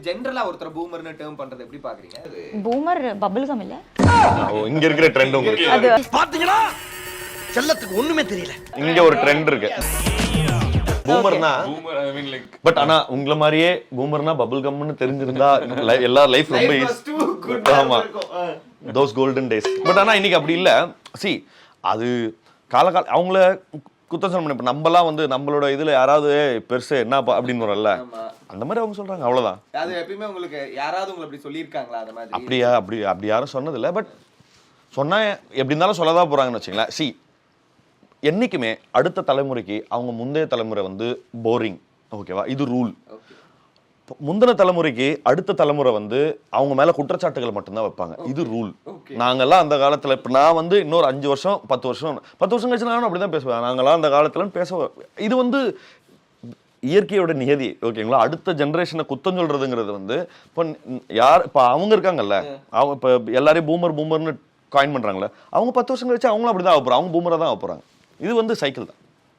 ஜெனரலா ஒருத்தர் பூமர்னு டேர்ம் பண்றது எப்படி பாக்குறீங்க? பூமர் பபிள் கம் இல்ல, இங்க இருக்கிற ட்ரெண்ட் உங்களுக்கு அது பாத்தீங்களா? செல்லத்துக்கு ஒண்ணுமே தெரியல. இங்க ஒரு ட்ரெண்ட் இருக்கு. பூமர்னா பட் ஆனா உங்கள மாதிரியே பூமர்னா பபிள் கம்னு தெரிஞ்சிருந்தா எல்லா லைஃப் ரொம்ப ஈஸி. ஆமா, தோஸ் கோல்டன் டேஸ். பட் ஆனா இன்னைக்கு அப்படி இல்ல. சி அது காலகால அவங்கள குத்தம் சொல்ல முடியும். நம்மலாம் வந்து நம்மளோட இதுல யாராவது பெருசு என்னப்பா அப்படின்னு வரல, அந்த மாதிரி அவங்க சொல்றாங்க, அவ்வளவுதான். அது எப்பயுமே உங்களுக்கு யாராவது உங்களை அப்படி சொல்லியிருக்காங்களா? அந்த மாதிரி அப்படியா? அப்படி யாரும் சொன்னதில்லை. பட் சொன்னா எப்படி இருந்தாலும் சொல்லதான் போறாங்கன்னு வச்சுங்களேன். சி என்னைக்குமே அடுத்த தலைமுறைக்கு அவங்க முந்தைய தலைமுறை வந்து போரிங், ஓகேவா? இது ரூல். முந்தின தலைமுறைக்கு அடுத்த தலைமுறை வந்து அவங்க மேல குற்றச்சாட்டுகள் மட்டும்தான் வைப்பாங்க, இது ரூல். நாங்கெல்லாம் அந்த காலத்துல, இப்ப நான் வந்து இன்னொரு 5 வருஷம் 10 வருஷம் கழிச்சு நானும் அப்படிதான் பேசுவேன். நாங்கெல்லாம் அந்த காலத்துல இது வந்து இயற்கையோட நியதி, ஓகேங்களா? அடுத்த ஜெனரேஷனை குத்தம் சொல்றதுங்கிறது வந்து இப்ப அவங்க இருக்காங்கல்ல, அவங்க இப்ப எல்லாரையும் பூமர்னு காயின் பண்றாங்களே, அவங்க 10 வருஷம் கழிச்சு அவங்களும் அப்படிதான் ஆக போறாங்க, அவங்க பூமரா தான் ஆக போறாங்க. இது வந்து சைக்கிள் தான்.